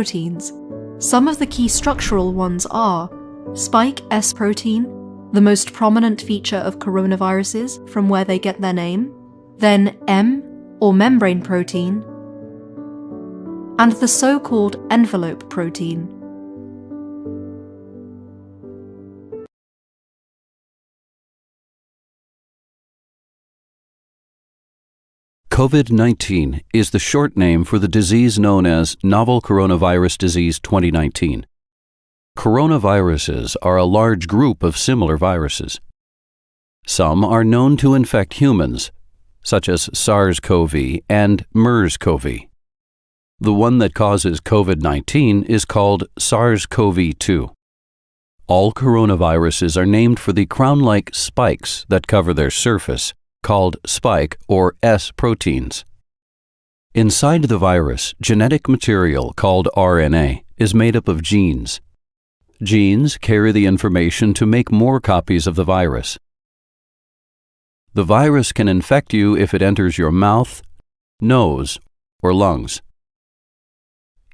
proteins. Some of the key structural ones are spike S protein, the most prominent feature of coronaviruses from where they get their name, then M, or membrane protein, and the so-called envelope protein. COVID-19 is the short name for the disease known as Novel Coronavirus Disease 2019. Coronaviruses are a large group of similar viruses. Some are known to infect humans, such as SARS-CoV and MERS-CoV. The one that causes COVID-19 is called SARS-CoV-2. All coronaviruses are named for the crown-like spikes that cover their surface, called spike or S proteins. Inside the virus, genetic material called RNA is made up of genes. Genes carry the information to make more copies of the virus. The virus can infect you if it enters your mouth, nose, or lungs.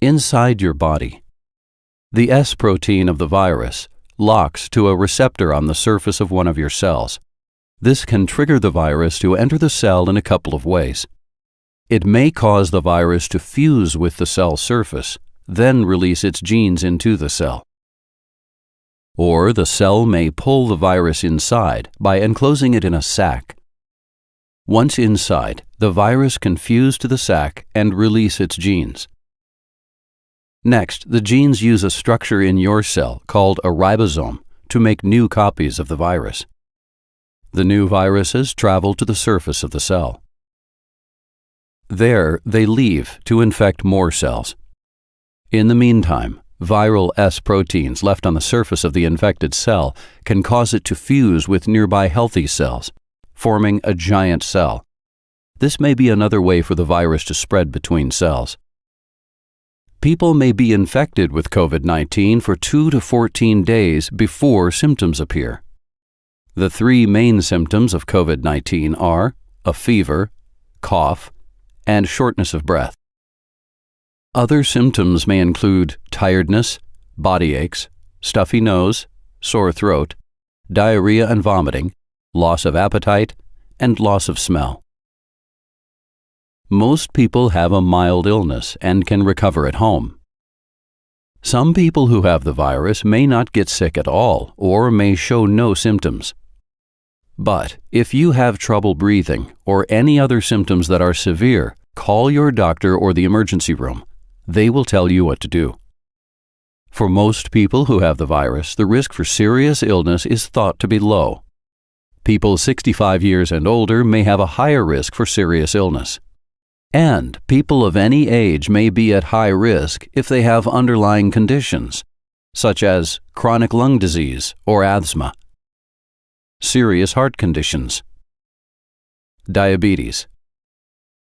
Inside your body, the S protein of the virus locks to a receptor on the surface of one of your cells. This can trigger the virus to enter the cell in a couple of ways. It may cause the virus to fuse with the cell surface, then release its genes into the cell. Or the cell may pull the virus inside by enclosing it in a sac. Once inside, the virus can fuse to the sac and release its genes. Next, the genes use a structure in your cell called a ribosome to make new copies of the virus. The new viruses travel to the surface of the cell. There, they leave to infect more cells. In the meantime, viral S proteins left on the surface of the infected cell can cause it to fuse with nearby healthy cells, forming a giant cell. This may be another way for the virus to spread between cells. People may be infected with COVID-19 for 2 to 14 days before symptoms appear. The three main symptoms of COVID-19 are a fever, cough, and shortness of breath. Other symptoms may include tiredness, body aches, stuffy nose, sore throat, diarrhea and vomiting, loss of appetite, and loss of smell. Most people have a mild illness and can recover at home. Some people who have the virus may not get sick at all or may show no symptoms. But if you have trouble breathing or any other symptoms that are severe, call your doctor or the emergency room. They will tell you what to do. For most people who have the virus, the risk for serious illness is thought to be low. People 65 years and older may have a higher risk for serious illness. And people of any age may be at high risk if they have underlying conditions, such as chronic lung disease or asthma, serious heart conditions, diabetes,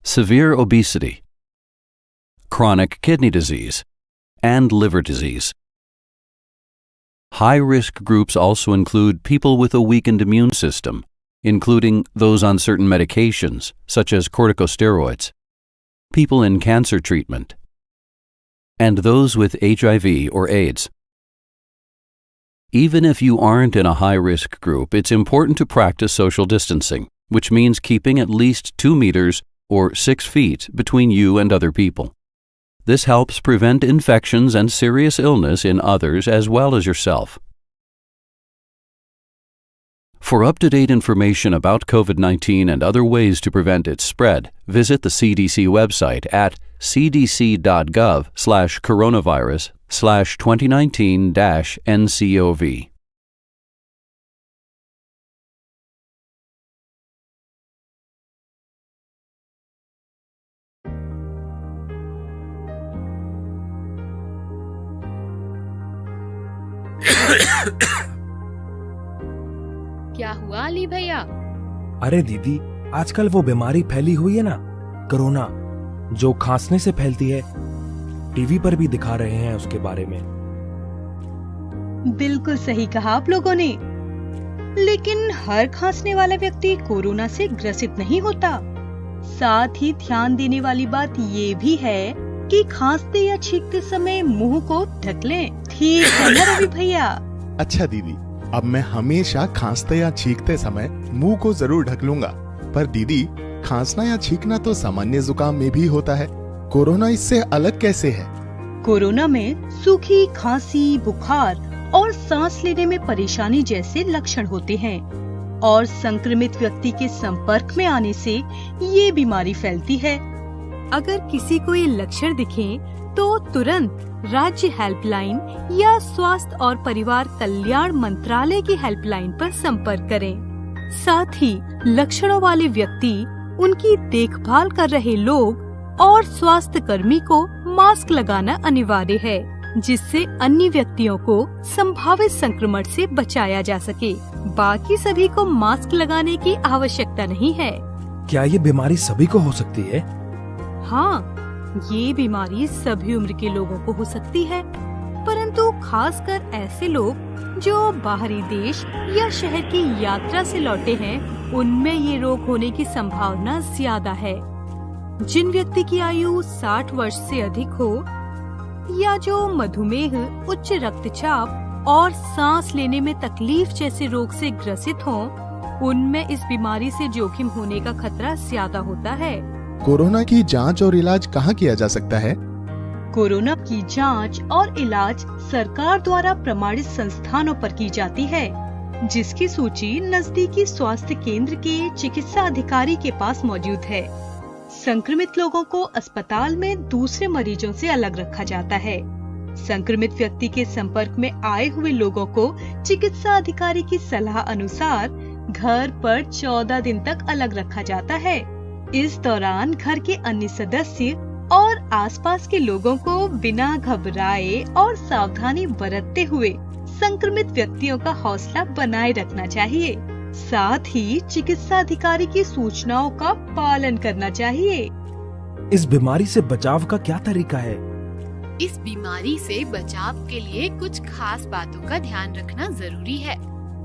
severe obesity, chronic kidney disease, and liver disease. High-risk groups also include people with a weakened immune system, including those on certain medications, such as corticosteroids, people in cancer treatment, and those with HIV or AIDS. Even if you aren't in a high-risk group, it's important to practice social distancing, which means keeping at least 2 meters or 6 feet between you and other people. This helps prevent infections and serious illness in others as well as yourself. For up-to-date information about COVID-19 and other ways to prevent its spread, visit the CDC website at cdc.gov/coronavirus/2019-NCOV. क्या हुआ अली भैया? अरे दीदी, आजकल वो बीमारी फैली हुई है ना, कोरोना, जो खांसने से फैलती है। टीवी पर भी दिखा रहे हैं उसके बारे में। बिल्कुल सही कहा आप लोगों ने, लेकिन हर खांसने वाला व्यक्ति कोरोना से ग्रसित नहीं होता। साथ ही ध्यान देने वाली बात ये भी है कि खांसते या छींकते समय मुंह को ढक लें। ठीक है ना रवि भैया? अच्छा दीदी, अब मैं हमेशा खांसते या छींकते समय मुंह को जरूर ढक लूंगा। पर दीदी, खांसना या छींकना तो सामान्य जुकाम में भी होता है, कोरोना इससे अलग कैसे है? कोरोना में सूखी खांसी, बुखार और सांस लेने में परेशानी जैसे लक्षण होते हैं और संक्रमित व्यक्ति के संपर्क में आने से ये बीमारी फैलती है। अगर किसी को ये लक्षण दिखें तो तुरंत राज्य हेल्पलाइन या स्वास्थ्य और परिवार कल्याण मंत्रालय की हेल्पलाइन पर संपर्क करें। साथ ही लक्षणों वाले व्यक्ति, उनकी देखभाल कर रहे लोग और स्वास्थ्य कर्मी को मास्क लगाना अनिवार्य है, जिससे अन्य व्यक्तियों को संभावित संक्रमण से बचाया जा सके। बाकी सभी को मास्क लगाने की आवश्यकता नहीं है। क्या ये बीमारी सभी को हो सकती है? हाँ, ये बीमारी सभी उम्र के लोगों को हो सकती है, परंतु खासकर ऐसे लोग जो बाहरी देश या शहर की यात्रा से लौटे हैं, उनमें ये रोग होने की संभावना ज्यादा है। जिन व्यक्ति की आयु 60 वर्ष से अधिक हो या जो मधुमेह, उच्च रक्तचाप और सांस लेने में तकलीफ जैसे रोग से ग्रसित हों, उनमें इस बीमारी से जोखिम होने का खतरा ज्यादा होता है। कोरोना की जांच और इलाज कहाँ किया जा सकता है? कोरोना की जांच और इलाज सरकार द्वारा प्रमाणित संस्थानों पर की जाती है, जिसकी सूची नजदीकी स्वास्थ्य केंद्र के चिकित्सा अधिकारी के पास मौजूद है। संक्रमित लोगों को अस्पताल में दूसरे मरीजों से अलग रखा जाता है। संक्रमित व्यक्ति के संपर्क में आए हुए लोगों को चिकित्सा अधिकारी की सलाह अनुसार घर पर 14 दिन तक अलग रखा जाता है। इस दौरान घर के अन्य सदस्य और आसपास के लोगों को बिना घबराए और सावधानी बरतते हुए संक्रमित व्यक्तियों का हौसला बनाए रखना चाहिए। साथ ही चिकित्सा अधिकारी की सूचनाओं का पालन करना चाहिए। इस बीमारी से बचाव का क्या तरीका है? इस बीमारी से बचाव के लिए कुछ खास बातों का ध्यान रखना जरूरी है,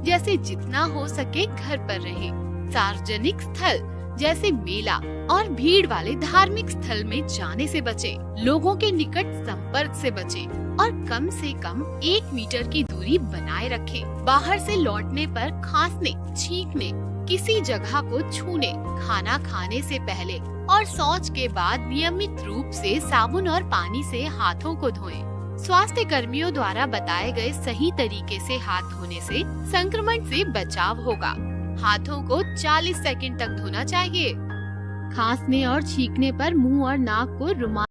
जैसे जितना हो सके घर पर रहे, सार्वजनिक स्थल जैसे मेला और भीड़ वाले धार्मिक स्थल में जाने से बचे, लोगों के निकट संपर्क से बचे और कम से कम 1 मीटर की दूरी बनाए रखें। बाहर से लौटने पर खांसने, छींकने, किसी जगह को छूने, खाना खाने से पहले और शौच के बाद नियमित रूप से साबुन और पानी से हाथों को धोएं। स्वास्थ्य कर्मियों द्वारा बताए गए सही तरीके से हाथ धोने से संक्रमण से बचाव होगा। हाथों को 40 सेकंड तक धोना चाहिए। खांसने और छींकने पर मुंह और नाक को रुमाल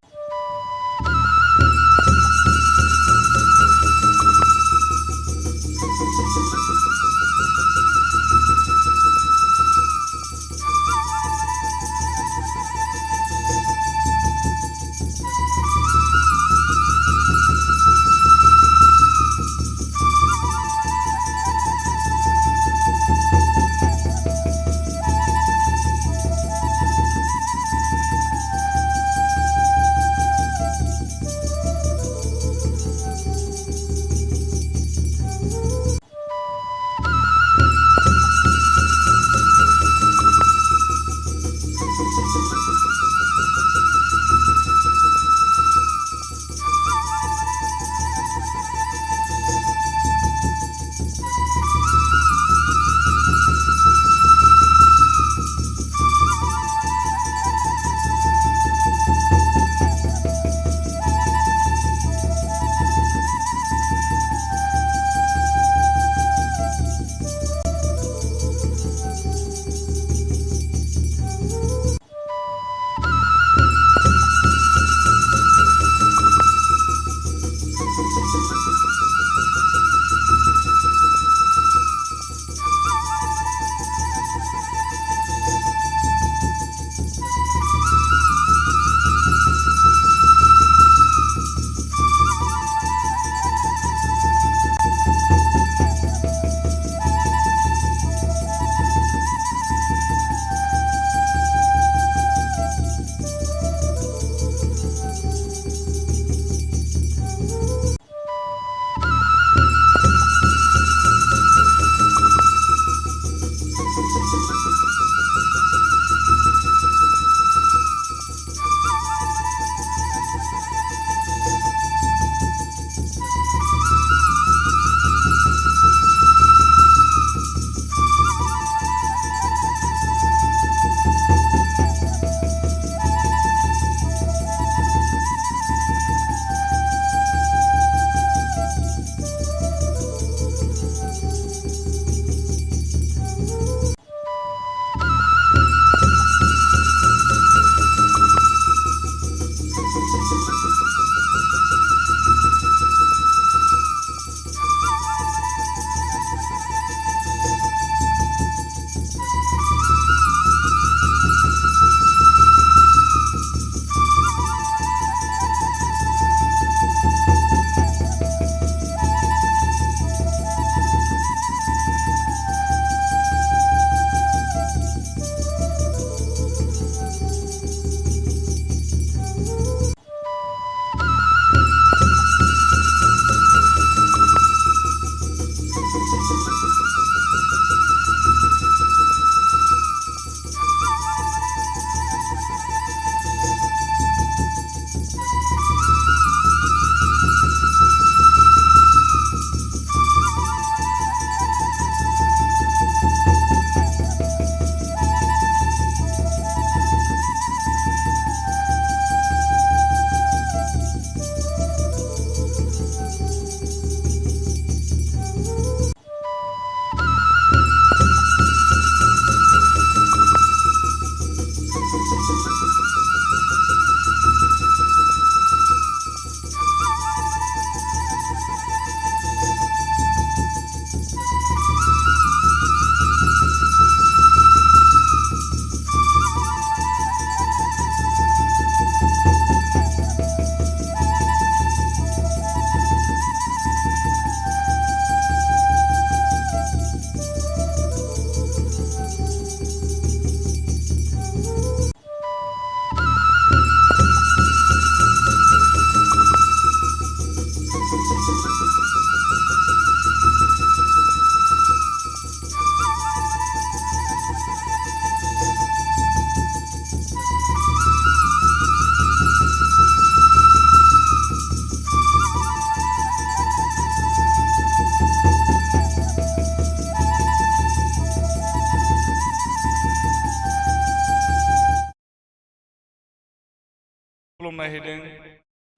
खुलुमनाय होदों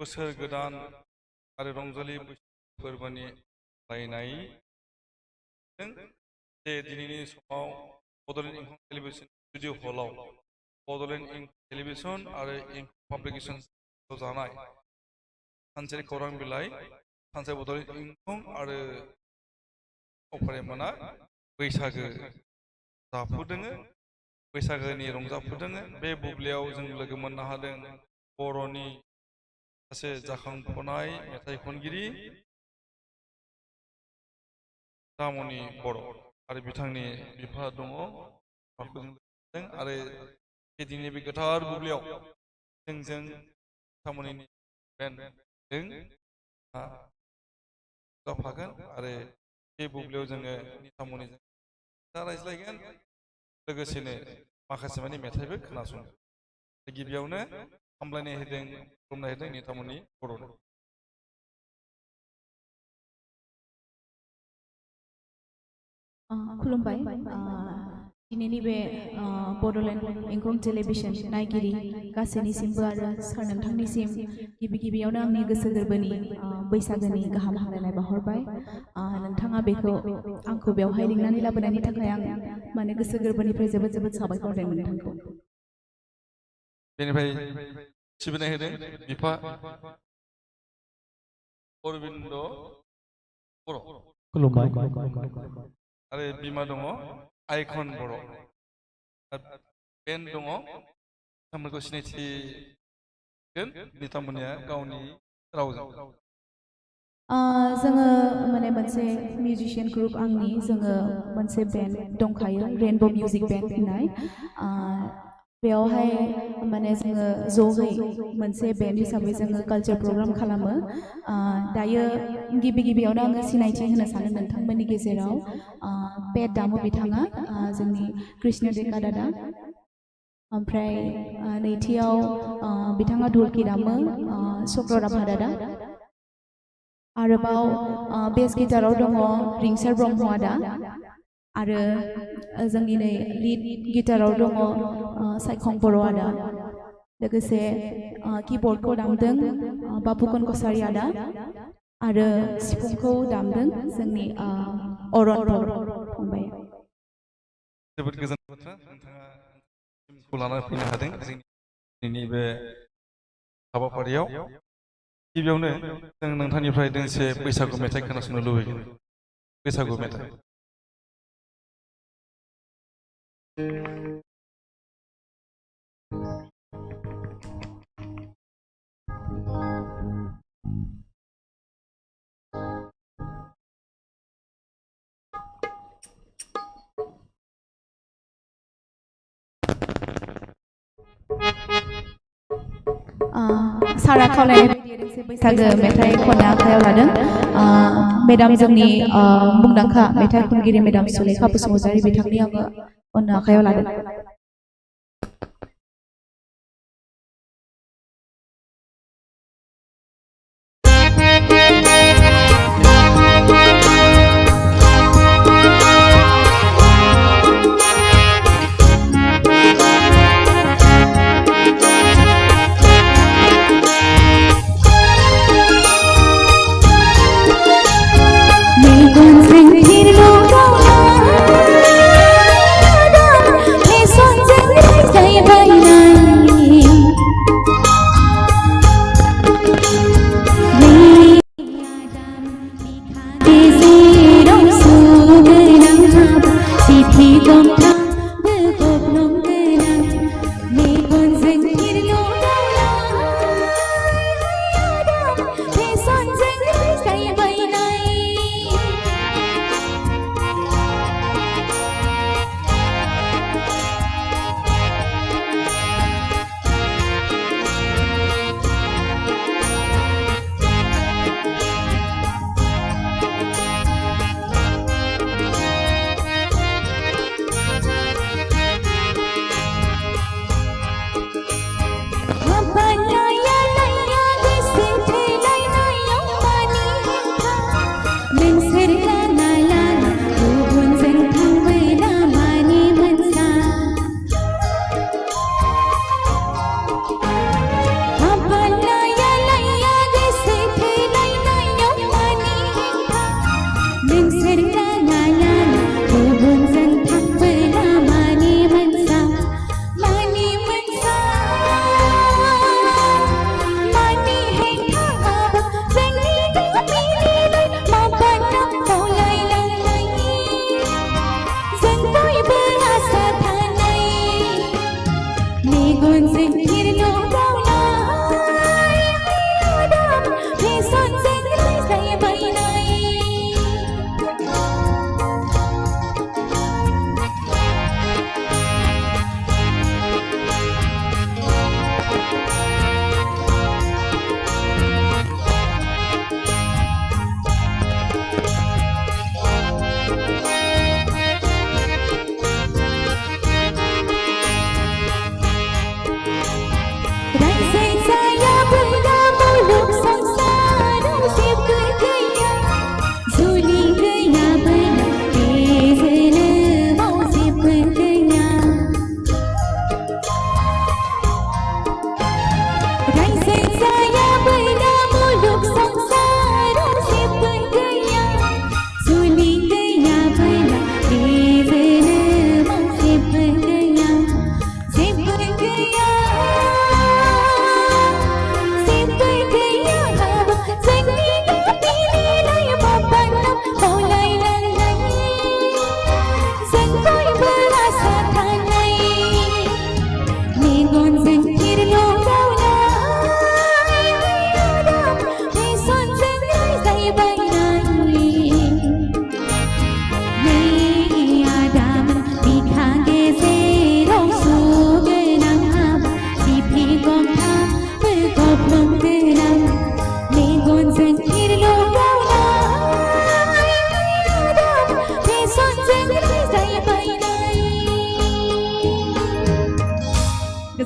बोसोर गोदान आरो रंजालि फोरबोनि लायनाय जे दिनैनि समाव बड'लेण्ड इंखं टेलिभिजन स्टुडिअ हलाव बड'लेण्ड इंखं टेलिभिजन आरो इंखं पाब्लिकेसन जानाय सानसेनि खौरां बिलाइ सानसे बड'लेण्ड इंखं आरो अफारेमोना बैसागो जाफुदों बैसागोनि रंजाफुदों बे बुब्लियाव जों लोगो मोननो हादों बर'नि सासे जाखांफुनाय मेथाइ खनगिरि दामनि बर' आरो बिथांनि बिफा दङ आरो दिनै बे गोथार बुब्लियाव जोंजों बिथांमोननि बेन्डजों जाफागोन आरो बे बुब्लियाव जोङो बिथांमोननिजों रायज्लायगोन लोगोसेनो माखासे माने मेथाइबो खोनासंगोन गिबियावनो हामलायनाय होदों खुलुमनाय होदों बिथांमोननि बर'नो खुलुमबाय दिनैनि बे बड'लेण्ड इंखं टेलिभिजन नायगिरि गासैनिसिमबो आरो सार नोंथांनिसिम गिबि गिबियावनो आंनि गोसो गोरबोनि बैसागोनि गाहाम हामलायनाय बावहरबाय नोंथाङा बेखौ आंखौ बेवहाय लिंनानै लाबोनायनि थाखाय आं माने गोसो गोरबोनिफ्राय जोबोद जोबोद साबायखर होदों नोंथांखौ बेनिफ्राय सिबिनाय होदों बिफा अरबिन्द बर' खुलुमबाय आरो बिमा दङ आइकन बर' बेन्ड दङ बिथांमोनखौ सिनायथिगोन बिथांमोननिया गावनि रावजों जोङो माने मोनसे मिउजिशियान ग्रुप आंनि जोङो मोनसे बेन्ड दंखायो रेनबो मिउजिक बेन्ड होननाय बेयावहाय माने जोङो ज'यै मोनसे बेन्ड हिसाबै जोङो कालचार प्रग्राम खालामो दायो गिबि गिबियावनो आङो सिनायथि होनो सानो नोंथांमोननि गेजेराव पेट दामो बिथाङा जोंनि कृष्ण डेका दादा ओमफ्राय नैथियाव बिथाङा ढोलकी दामो चक्र राभा दादा आरोबाव बेस गिटाराव दङ रिंसार ब्रह्म आदा आरो जोंनि नै लिड गिटाराव दङ सायखं बर' आदा लोगोसे कीबर्डखौ दामदों बापुकन कसारी आदा आरो सिफुंखौ दामदों जोंनि अरन बर' फंबाय जोबोद गोजोननाय बाथ्रा नोंथाङा सिमखौ लानानै फैनो हादों जोंनि बे हाबाफारियाव गिबियावनो जों नोंथांनिफ्राय दोंसे बैसागु मेथाइ खोनासंनो लुबैगोन बैसागु मेथाइ सारा खावलायनाय बायदियै दोंसे बैसागो मेथाइ खननो आखायाव लादों मेडाम जोंनि मुंदांखा मेथाइ खनगिरि मेडाम सुलेखा बसुमतारी बिथांनि आङो खननो आखायाव लादों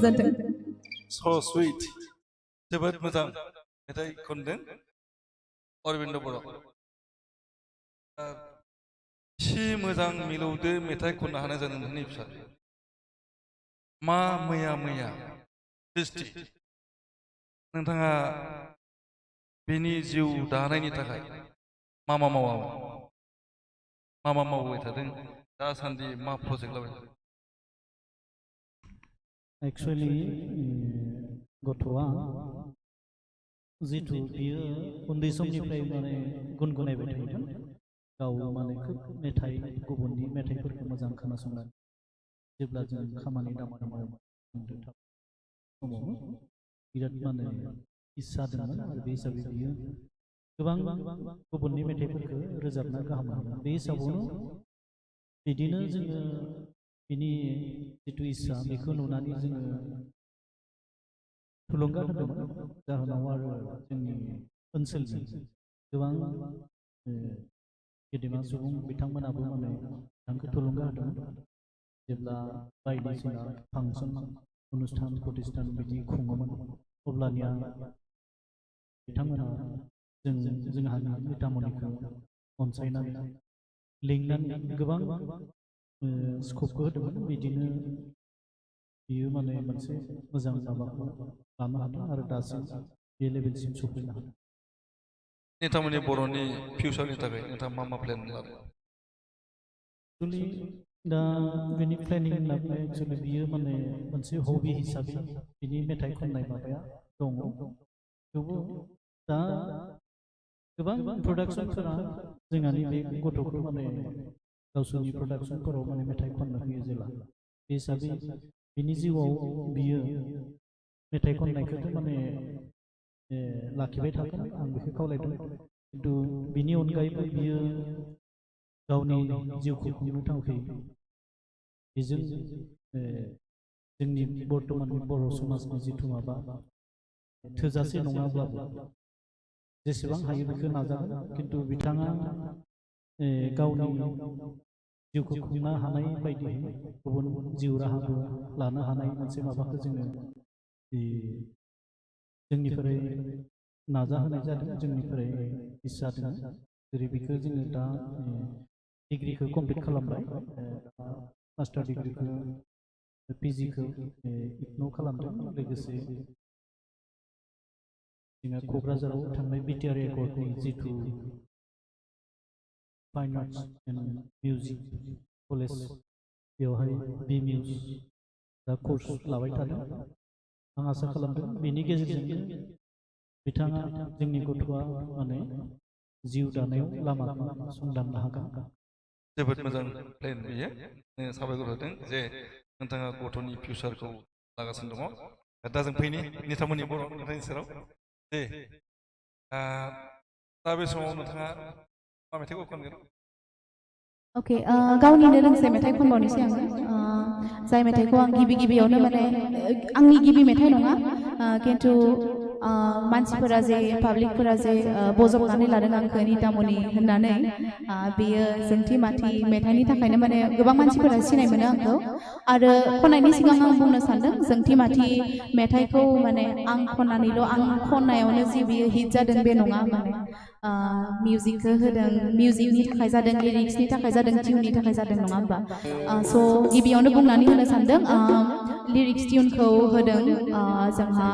गोजोन्थों। So sweet. जोबोद मोजां मेथाइ खनदों अरबिन्द बर'। एसे मोजां मिलौदो मेथाइ खननो हानाय जादों नोंथांनि फिसाजो। मा मैया मैया क्रिस्टि नोंथाङा बेनि जिउ दानायनि थाखाय मा मावबाय थादों दासान्दि मा प्रजेक्ट लाबाय थादों? एक्चुअली गथ'आ जिथु बियो उन्दै समनिफ्राय माने गुनगुनायबाय थायोमोन गाव माने खोब मेथाइ गुबुननि मेथाइफोरखौ मोजां खोनासंनानै जेब्ला जों खामानि दामानि मावदों समाव बिराद माने इस्सा दंमोन आरो बे हिसाबै बियो गोबां गुबुननि मेथाइफोरखौ रोजाबना गाहाम मोनोमोन। बे हिसाबावनो बिदिनो जोङो बिनि जिथु इस्सा बेखौ नुनानै जोङो थुलुंगा होदोंमोन। जाहोनाव आरो जोंनि ओनसोलनि गोबां गेदेमा सुबुं बिथांमोनाबो माने बिथांखौ थुलुंगा होदोंमोन। जेब्ला बायदिसिना फांसन अनुष्ठान प्रतिष्ठान बिदि खुङोमोन अब्लानिया बिथांमोना जोंहानि नितामनिखौ अनसायनानै लिंनानै गोबां स्कपखौ होदोंमोन। बिदिनो बियो माने मोनसे मोजां माबाखौ लानो हादों आरो दासिम बे लेभेलसिम सफैनो हादों। नितामनि बर'नि फिउचारनि थाखाय नोंथाङा मा प्लेन लादों? एक्चुअली दा बेनि प्लेनिं होनना एक्चुअली बियो माने मोनसे हबि हिसाबै बिनि मेथाइ खननाय माबाया दङ। थेवबो दा गोबां प्रडाक्सनफोरा जोंहानि बे गथ'खौ माने गावसोरनि प्रडाक्सनफोराव माने मेथाइ खननो होयो जेला बे हिसाबै बिनि जिउआव बियो मेथाइ खननायखौथ' माने लाखिबाय थागोन आं बेखौ खावलायदों। खिन्थु बिनि अनगायैबो बियो गावनि जिउखौ खुंनो थाखाय बेजों जोंनि बर्तमाननि बर' समाजनि जिथु माबा थोजासे नङाब्लाबो जेसेबां हायो बेखौ नाजागोन। खिन्थु बिथाङा गावनि जिउखौ खुंनो हानाय बायदियै गुबुन जिउ राहाबो लानो हानाय मोनसे माबाखौ जोङो जोंनिफ्राय नाजाहोनाय जादों, जोंनिफ्राय इस्सा दङ। जेरै बेखौ जोङो दा डिग्रिखौ कमप्लिट खालामबाय, मास्टार डिग्रिखौ पिजिखौ इगन'र खालामदों। लोगोसे जोंहा क'क्राझाराव थांनाय बिटिआर एकर्डनि जिथु fine arts and music college बेवहाय BMUs दा कर्स लाबाय थादों। आं आसा खालामदों बेनि गेजेरजोंनो बिथाङा जोंनि गथ'आ माने जिउ दानायाव लामाखौ संदांनो हागोन। जोबोद मोजां प्लेन बियो। साबायखर होदों जे नोंथाङा गथ'नि फिउचारखौ लागासिनो दङ। दा जों फैनि नितामनि बर' नोंथांनि सेराव दे दा बे समाव नोंथाङा मा मेथाइखौ खनगोन? अके गावनिनो दोंसे मेथाइ खनबावनोसै आङो। जाय मेथाइखौ आं गिबियावनो माने आंनि गिबि मेथाइ नङा, खिन्थु मानसिफोरा जे पाब्लिकफोरा जे बजबनानै लादों आंखौ नितामनि होननानै, बेयो जोंथि माथि मेथाइनि थाखायनो माने गोबां मानसिफोरा सिनाय मोनो आंखौ। आरो खननायनि सिगां आं बुंनो सानदों जोंथि माथि मेथाइखौ माने आं खननानैल' आं खननायावनो जि बियो हिट जादों बे नङा। माने मिउजिकखौ होदों, मिउजिकनि थाखाय जादों, लिरिक्सनि थाखाय जादों, टिउननि थाखाय जादों, नङा होमबा? स' गिबियावनो बुंनानै होनो सानदों लिरिक्स टिउनखौ होदों जोंहा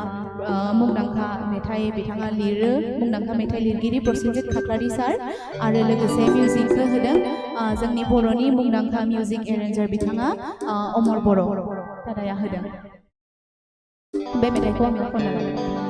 मुंदांखा मेथाइ बिथाङा लिरो, मुंदांखा मेथाइ लिरगिरि प्रसेनजित खाख्लारि सार। आरो लोगोसे मिउजिकखौ होदों जोंनि बर'नि मुंदांखा मिउजिक एरेन्जार बिथाङा अमर बर' दादाया होदों। बे मेथाइखौ आङो खननो लादों।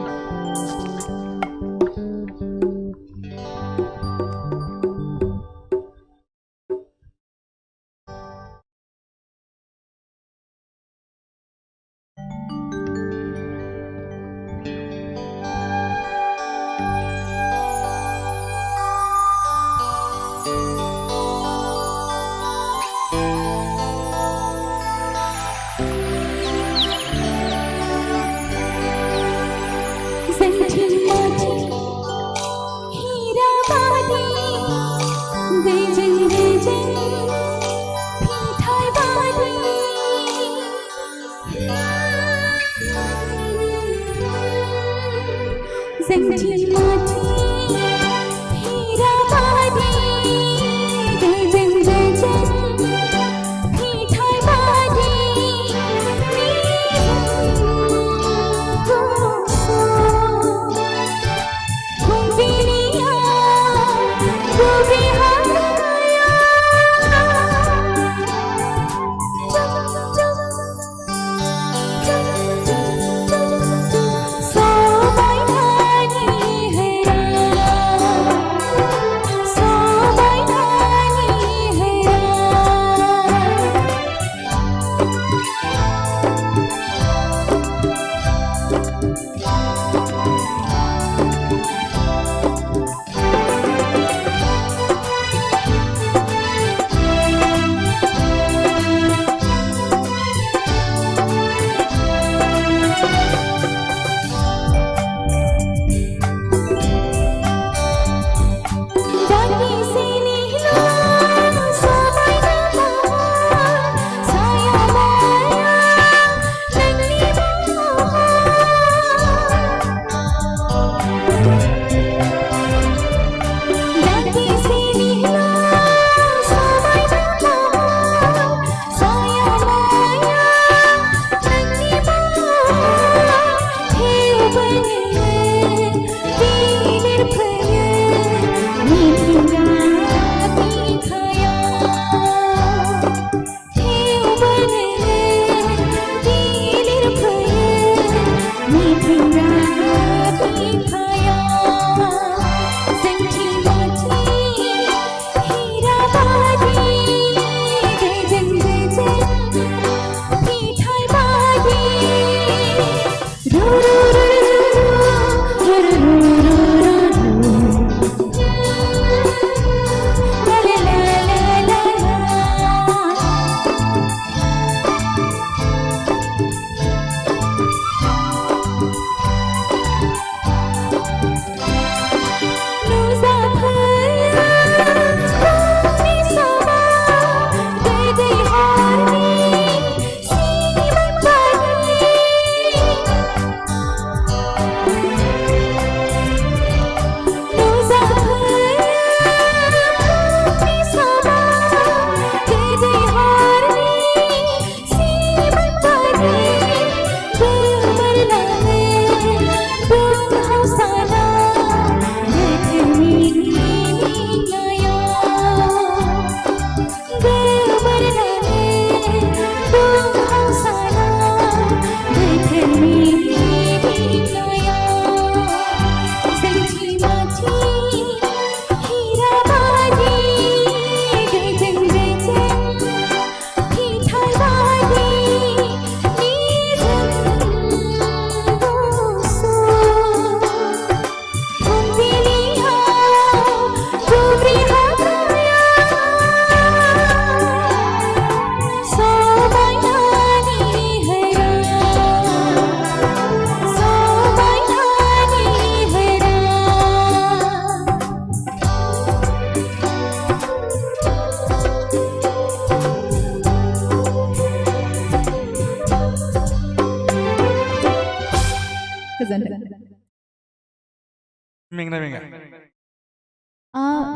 मेंनाय मेङा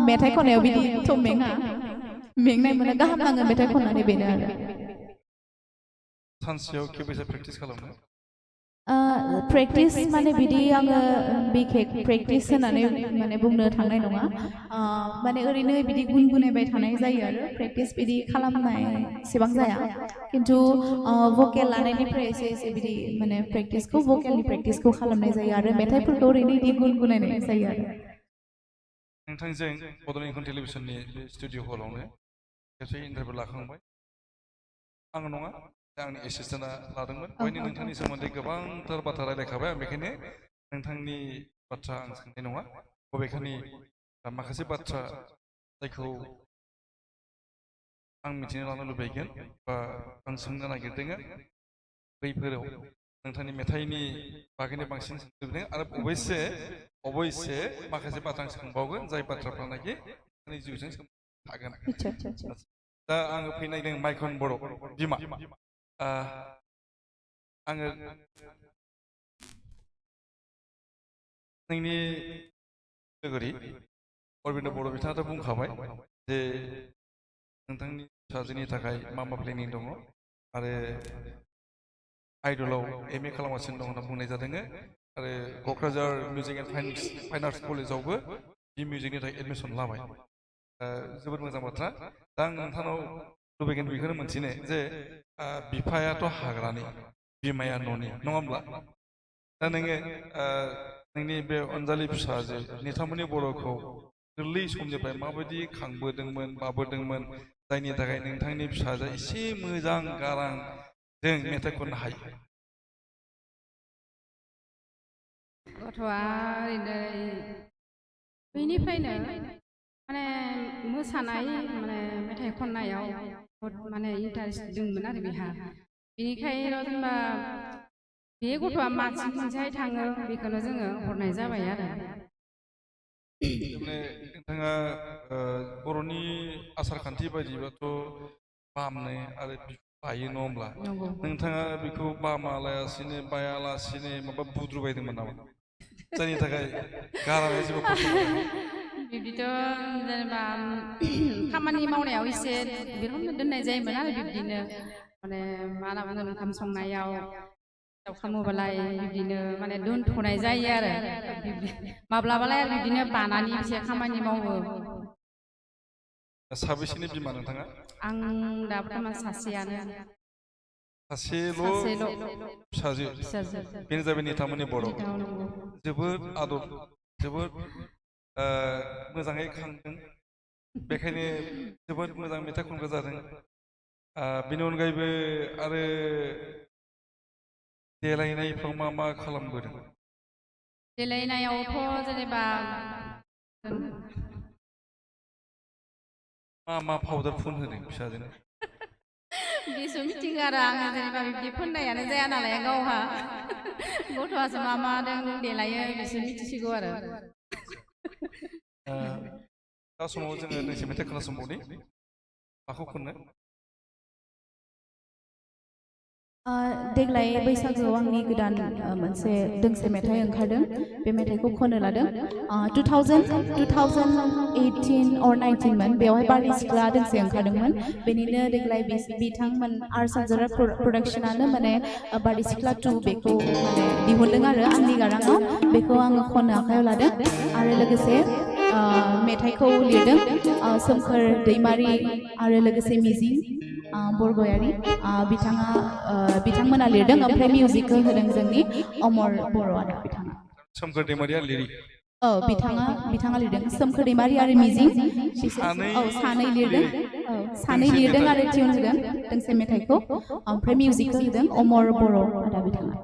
मेथाइ खननायाव बिदिथ' मेङा मेंनाय मोनो गाहाम नाङो मेथाइ खननानै बेनो आरो सानसेयाव खेबबेसे प्रेक्टिस खालामो प्रेक्टिस माने बिदि आङो बिखेक प्रेक्टिस होनानै माने बुंनो थांनाय नङा माने ओरैनो बिदि गुनगुनायबाय थानाय जायो आरो प्रेक्टिस बिदि खालामनाय एसेबां जाया खिन्थु भकेल लानायनिफ्राय एसे एसे बिदि माने प्रेक्टिसखौ भकेलनि प्रेक्टिसखौ खालामनाय जायो आरो मेथाइफोरखौ ओरैनो बिदि गुनगुनायनाय जायो आरो नोंथांजों बड'लेण्ड इंखन टेलिभिजननि बे स्टुडिअ हलावनो खेबसे इन्टारभिउ लाखांबाय आं नङा आंनि एसिस्टेन्टआ लादोंमोन बेवहायनो नोंथांनि सोमोन्दै गोबांथार बाथ्रा रायलायखाबाय आं बेखायनो नोंथांनि बाथ्रा आं सोंनाय नङा बबेखानि माखासे बाथ्रा जायखौ आं मिथिनो लानो लुबैगोन बा आं सोंनो नागिरदों बैफोराव नोंथांनि मेथाइनि बागैनो बांसिन सोंनो लुबैदों आरो अबयसे माखासे बाथ्रा आं सोंबावगोन जाय बाथ्राफ्रानाखि नोंथांनि जिउजों थागोन दा आङो फैनायदों माइखन बर' बिमा आङो नोंनि लोगोरि अरबिन्द बर' बिथाङाथ' बुंखाबाय जे नोंथांनि फिसाजोनि थाखाय मा मा प्लेनिं दङ आरो आइडलाव MA खालामगासिनो दं होनना बुंनाय जादों आरो Kokrajhar music and fine arts कलेजावबो बे मिउजिकनि थाखाय एडमिसन लाबाय जोबोद मोजां बाथ्रा दा आं नोंथांनाव लुबैगोन बेखौनो मोनथिनो जे बिफायाथ' हाग्रानि बिमाया न'नि नङा होमब्ला दा नोङो नोंनि बे अनजालि फिसाजो निथामनि बर'खौ गोरलै समनिफ्राय माबायदि खांबोदोंमोन बाबोदोंमोन जायनि थाखाय नोंथांनि फिसाजोआ एसे मोजां गारांजों मेथाइ खननो हायो गथ'आ ओरैनो बेनिफ्रायनो माने मोसानाय माने मेथाइ खननायाव बहुद माने इन्टारेस्ट दंमोन आरो बेहा बेनिखायनो जेनेबा बे गथ'आ मानसि मोनसेहाय थाङो बेखौनो जोङो हरनाय जाबाय आरो नोंथाङा बर'नि आसार खान्थि बायदिबाथ' बामनो आरो बायो नङा होमब्ला नोंथाङा बेखौ बामालासिनो बायालासिनो माबा बुद्रुबायदोंमोन नामा जायनि थाखाय गाराङा जेबो खस्थ' बिब्दिथ' जेनेबा खामानि मावनायाव एसे बेफोरखौनो दोननाय जायोमोन आरो बिब्दिनो माने मा होनना बुङो ओंखाम संनायाव खालामोबालाय बिब्दिनो माने दोनथ'नाय जायो आरो माब्लाबालाय आरो बिब्दिनो बानानै एसे खामानि मावो साबेसेनि बिमा नोंथाङा आं दा बर्थमान सासेयानो सासेल' फिसाजो बेनो जाबाय निथामनि बर' जोबोद आदर जोबोद मोजाङै खांदों बेखायनो जोबोद मोजां मेथाइ खनग्रा जादों बेनि अनगायैबो आरो देलायनायफ्राव मा मा खालामबोदों देलायनायावथ' जेनेबा मा मा पाउडार फुन होदों फिसाजोनो बेसो मिथिगौ आरो आङो जेनेबा बिब्दि फोननायानो जाया नालाय गावहा गथ'आसो मा मा दों देलायो बिसोर मिथिसिगौ आरो दा समाव जोङो दोंसे मेथाइ खोनासंबावनि माखौ खननो देग्लाय बैसागोआव आंनि गोदान मोनसे दोंसे मेथाइ ओंखारदों बे मेथाइखौ खननो लादों 2018 or 19 मोन बेवहाय बारदै सिख्ला दोंसे ओंखारदोंमोन बेनिनो देग्लाय बिथांमोन आर्ट्स सानजारा प्रडाक्शनानो माने बारदै सिख्ला 2 बेखौ माने दिहुनदों आरो आंनि गाराङाव बेखौ आङो खननो आखायाव लादों आरो लोगोसे मेथाइखौ लिरदों सोमखोर दैमारि आरो लोगोसे मिजिं बरगयारि बिथांमोना लिरदों ओमफ्राय मिउजिकखौ होदों जोंनि अमर बर' आरो बिथाङा सोमखोर दैमारिया लिरिक बिथाङा लिरदों सोमखोर दैमारि आरो मिजिं सानै लिरदों सानै लिरदों आरो टिउन होदों दोंसे मेथाइखौ ओमफ्राय मिउजिकखौ होदों अमर बर' आदा बिथाङा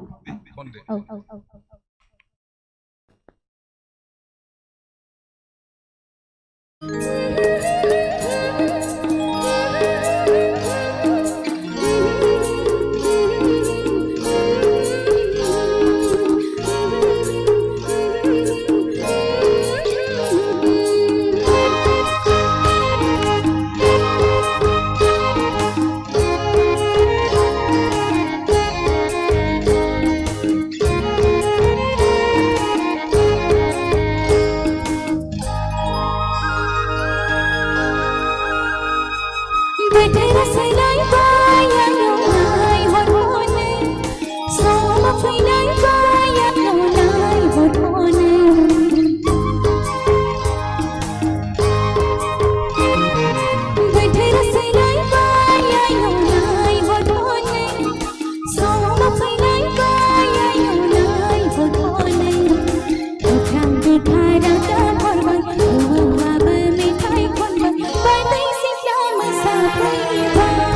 Bye.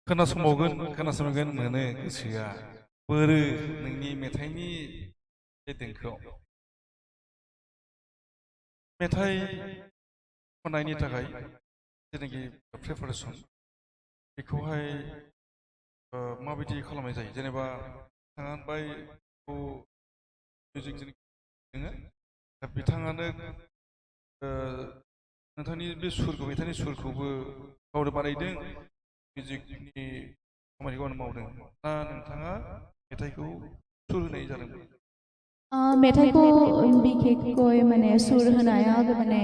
खोनासंगोन मोनो गोसोआ बोरो नोंनि मेथाइनि बे देंखोआव मेथाइ खननायनि थाखाय जेनाखि प्रिपारेसन बेखौहाय माबायदि खालामनाय जायो जेनेबा बिथाङा होनबाय मिउजिक जोङो दा बिथाङानो नोंथांनि बे सुरखौ मेथाइनि सुरखौबो गावनो बानायदों मिउजिकनि खामानिखौ मावदों ना नोंथाङा मेथाइखौ सुर होनाय जादों मेथाइखौ बिखेखै माने सुर होनाया माने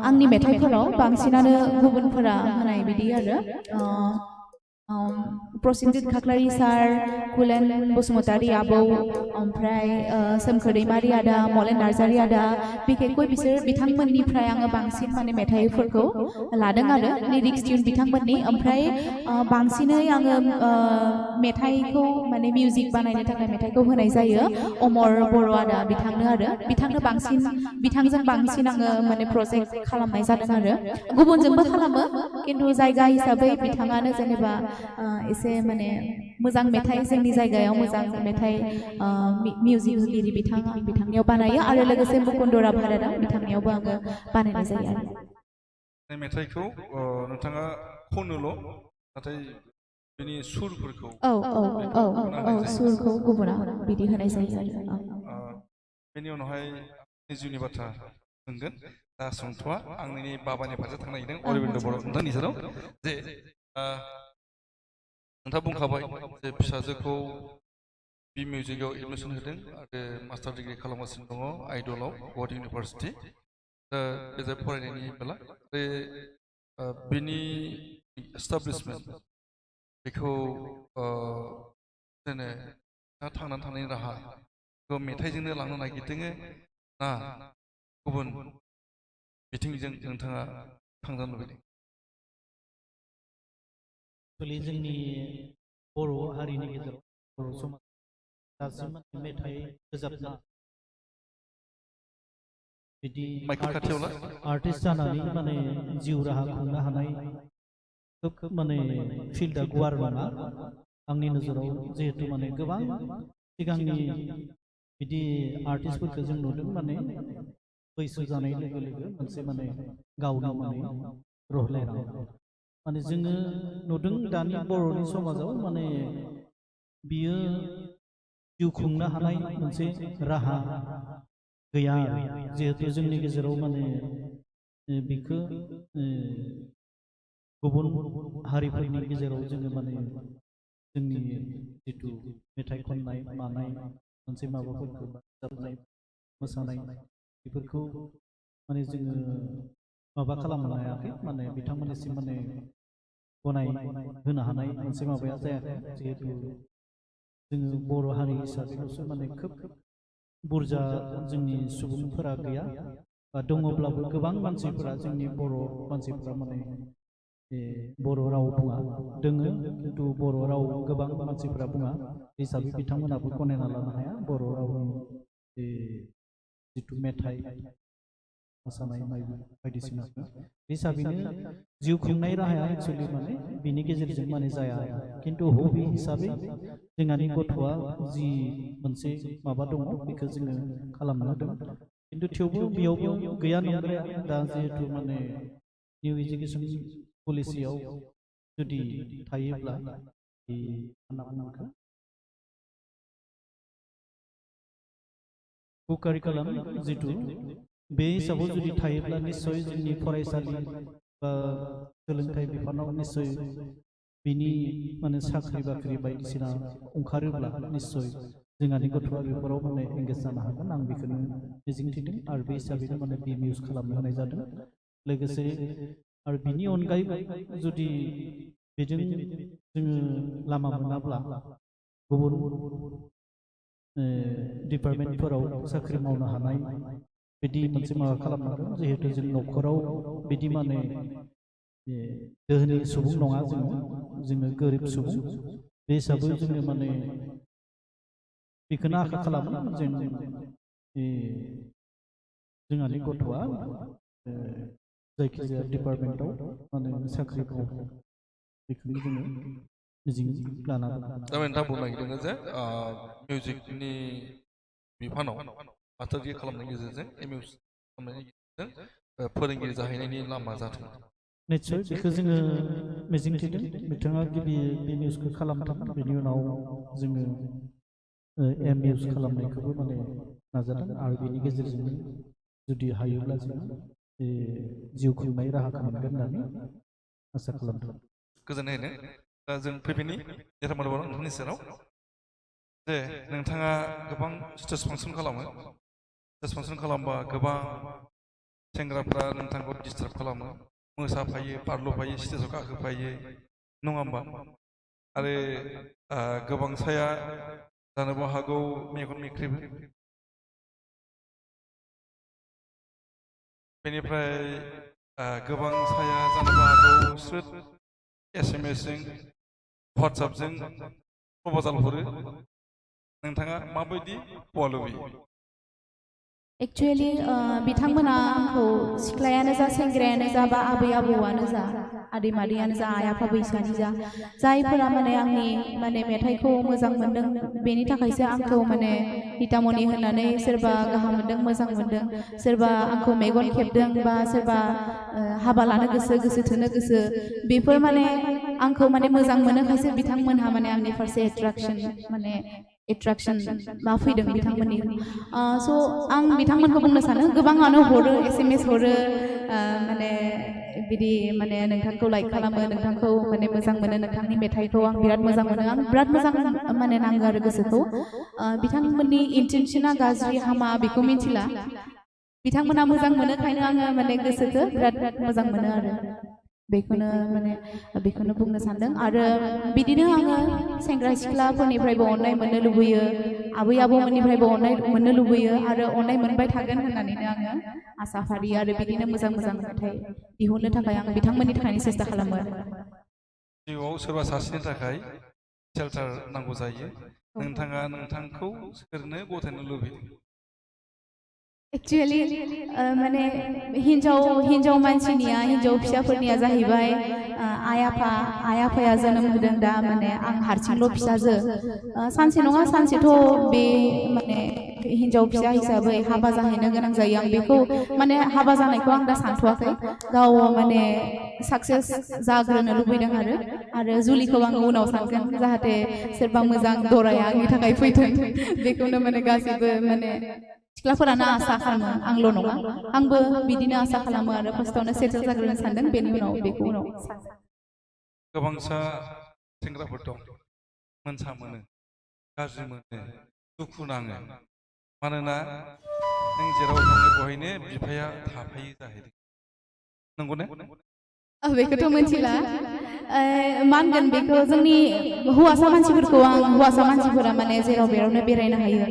आंनि मेथाइफोराव बांसिनानो गुबुनफोरा होनाय बिदि आरो प्रसेनजित खाख्लारि सार कुलेन बसुमतारी आबौ ओमफ्राय सोमखोर दैमारि आदा मलेन नार्जारी आदा बिखेखै बिसोर बिथांमोननिफ्राय आङो बांसिन माने मेथाइफोरखौ लादों आरो लिरिक्स टिउन बिथांमोननि ओमफ्राय बांसिनै आङो मेथाइखौ माने मिउजिक बानायनो थाखाय मेथाइखौ होनाय जायो अमर बर' आदा बिथांनो आरो बिथांजों बांसिन आङो माने प्रजेक्ट खालामनाय जादों आरो गुबुनजोंबो खालामो खिन्थु जायगा हिसाबै बिथाङानो जेनेबा एसे माने मोजां मेथाइ जोंनि जायगायाव मोजां मेथाइ मिउजिक होगिरि बिथांनियाव बानायो आरो लोगोसे मुकुन्द राभारादा बिथांनियावबो आङो बानायनाय जायो आरो मेथाइखौ नोंथाङा खनोल' नाथाय बेनि सुरफोरखौ सुरखौ गुबुना बिदि होनाय जायो आरो बेनि उनावहाय जिउनि बाथ्रा सोंगोन दा सोंथ'वा आं नोंनि बाबानि फारसे थांनो नागिरदों अरबिन्द बर' नोंथांनि सेराव जे नोंथाङा बुंखाबाय जे फिसाजोखौ बि मिउजिकआव एडमिसन होदों आरो मास्टार डिग्रि खालामगासिनो दङ आइडलाव गुवाहाटी इउनिभारसिटि दा बे फरायनायनि बेला बे बिनि एस्टाब्लिशमेन्ट बेखौ जोङो थांनानै थानायनि राहा बेखौ मेथाइजोंनो लांनो नागिरदों ना गुबुन बिथिंजों नोंथाङा थांनो लुबैदों जोंनि बर' हारिनि गेजेराव बर' समाज दासिम मेथाइ रोजाबना बिदि आर्टिस्ट जानानै माने जिउ राहा खुंनो हानाय खोब माने फिल्डआ गुवार नङा आंनि नोजोराव जिहेतु माने गोबां सिगांनि बिदि आर्टिस्टफोरखौ जों नुदों माने बैसो जानाय लोगो लोगो मोनसे माने गावनो माने रहलायनाय माने जोङो नुदों दानि बर'नि समाजाव माने बियो जिउ खुंनो हानाय मोनसे राहा गैया जिहेतु जोंनि गेजेराव माने बिखौ गुबुन हारिफोरनि गेजेराव जोङो माने जोंनि जिथु मेथाइ खननाय मानाय मोनसे माबाफोरखौ रोजाबनाय मोसानाय बेफोरखौ माने जोङो माबा खालामनो हायाखै माने बिथांमोननिसिम माने गनाय होनो हानाय मोनसे माबाया जायाखै जिहेतु जोङो बर' हारि हिसाबैल'सो माने खोब बुरजा जोंनि सुबुंफोरा गैया बा दङब्लाबो गोबां मानसिफोरा जोंनि बर' मानसिफोरा माने बर' राव बुङा दोङो खिन्थु बर' राव गोबां मानसिफोरा बुङा हिसाबै बिथांमोनाबो गनायना लानो हाया बर' रावनि जिथु मेथाइ मोसानाय बायदिसिनाखौ हिसाबैनो जिउ खुंनाय राहाया एक्सुअलि माने बिनि गेजेरजों माने जाया खिन्थु हबि हिसाबै जोंहानि गथ'आ जि मोनसे माबा दङ बेखौ जोङो खालामनो होदों खिन्थु थेवबो बेयावबो गैया नंद्राया दा जिहेतु माने निउ एजुकेसन पलिसियाव जुदि थायोब्ला कारिकुलाम जिथु बे हिसाबाव जुदि थायोब्ला निश्चय जोंनि फरायसालि बा सोलोंथाइ बिफानाव निश्चय बिनि माने साख्रि बाख्रि बायदिसिना ओंखारोब्ला निश्चय जोंहानि गथ'आ बेफोराव माने एंगेज जानो हागोन आं बेखौनो मिजिंथिदों आरो बे हिसाबैनो माने बिएम इउज खालामनो होनाय जादों लोगोसे आरो बिनि अनगायैबो जुदि बेजों जोङो लामा मोनाब्ला गुबुन डिपार्टमेन्टफोराव साख्रि मावनो हानाय बिदि मोनसे माबा खालामनांगोन जिहेतु जों न'खराव बिदि माने दोहोनि सुबुं नङा जोङो गोरिब सुबुं बे हिसाबै जोङो माने बेखौनो आखा खालामो जोंहानि गथ'आ जायखिजाया डिपार्टमेन्टआव माने साख्रि मावो बेखौनो जोङो मिजिं लाना दं। दा नोंथाङा बुंनो नागिरदों जे मिउजिकनि बिफानाव मास्टार डिग्री खालामनायनि गेजेरजों एम इउ खालामनायनि गेजेरजों फोरोंगिरि जाहैनायनि लामा जाथों निश्चय बेखौ जोङो मिजिंथिदों बिथाङा गिबि बे निउसखौ खालामथों बेनि उनाव जोङो एम इउज खालामनायखौबो माने नाजादों आरो बेनि गेजेरजोंनो जुदि हायोब्ला जोङो जिउ खुंनाय राहाखौ मोनगोन होननानै आसा खालामदों। गोजोननाय होनो दा जों फैफिनि देरहामार बर' नोंथांनि सेराव जे नोंथाङा गोबां स्टेज फांसन खालामो स्टेज फांसन खालामबा गोबां सेंग्राफ्रा नोंथांखौ डिस्टार्ब खालामो मोसाफायो बारल'फायो स्टेजाव गाखोफायो नङा होमबा आरो गोबांसाया जानोबो हागौ मेगन मेख्रेबो बेनिफ्राय गोबांसाया जानोबो हागौ स्रोद SMS जों WhatsAppजों प्रप'जाल हरो नोंथाङा माबायदि हौवा लुबैयो? एक्चुअली बिथांमोना आंखौ सिख्लायानो जा सेंग्रायानो जा बा आबै आबौआनो जा आदै मादैयानो जा आइ आफा बैसोआनो जा जायफोरा माने आंनि माने मेथाइखौ मोजां मोनदों बेनि थाखायसो आंखौ माने हितामनि होननानै सोरबा गाहाम मोनदों मोजां मोनदों सोरबा आंखौ मेगन खेबदों बा सोरबा हाबा लानो गोसो थोनो गोसो बेफोर माने आंखौ माने मोजां मोनोखायसो बिथांमोनहा माने आंनि फारसे एट्राक्शन मा फैदों बिथांमोननि स' आं बिथांमोनखौ बुंनो सानो गोबाङानो हरो SMS हरो माने बिदि माने नोंथांखौ लाइक खालामो नोंथांखौ माने मोजां मोनो नोंथांनि मेथाइखौ आं बिराद मोजां मोनो आं बिराद मोजां माने नाङो आरो गोसोखौ बिथांमोननि इन्टेनसना गाज्रि हामा बेखौ मिथिला बिथांमोना मोजां मोनोखायनो आङो माने गोसोखौ बिराद मोजां मोनो आरो बेखौनो बुंनो सानदों आरो बिदिनो आङो सेंग्रा सिख्लाफोरनिफ्रायबो अननाय मोननो लुबैयो आबै आबौमोननिफ्रायबो अननाय मोननो लुबैयो आरो अननाय मोनबाय थागोन होननानैनो आङो आसा फारियो आरो बिदिनो मोजां मोजां मेथाइ दिहुननो थाखाय आं बिथांमोननि थाखायनो सेस्था खालामो जिउआव सोरबा सासेनि थाखाय सेल्टार नांगौ जायो नोंथाङा नोंथांखौ सोरनो गथायनो लुबैयो? एक्चुअली माने हिन्जाव मानसिनिया हिन्जाव फिसाफोरनिया जाहैबाय आइ आफाया जोनोम होदों दा माने आं हारसिंल' फिसाजो सानसे नङा सानसेथ' बे माने हिन्जाव फिसा हिसाबै हाबा जाहैनो गोनां जायो आं बेखौ माने हाबा जानायखौ आं दा सानथ'वाखै गाव माने साक्सेस जाग्रोनो लुबैदों आरो जुलिखौ आं उनाव सानगोन जाहाथे सोरबा मोजां दराया आंनि थाखाय फैथों बेखौनो माने गासैबो माने सिख्लाफोरानो आसा खालामो आंल' नङा आंबो बिदिनो आसा खालामो आरो फार्स्टआवनो सेटेल जाग्रोनो सानदों बेनि उनाव बेखौ उनाव गोबांसा सेंग्राफोर दं मोनसा मोनो गाज्रि मोनो दुखु नाङो मानोना नों जेराव थाङो बहायनो बिफाया थाफायो जाहैदों नंगौ ने बेखौथ' मिथिला मा होनगोन बेखौ जोंनि हौवासा मानसिफोरा माने जेराव बेरावनो बेरायनो हायो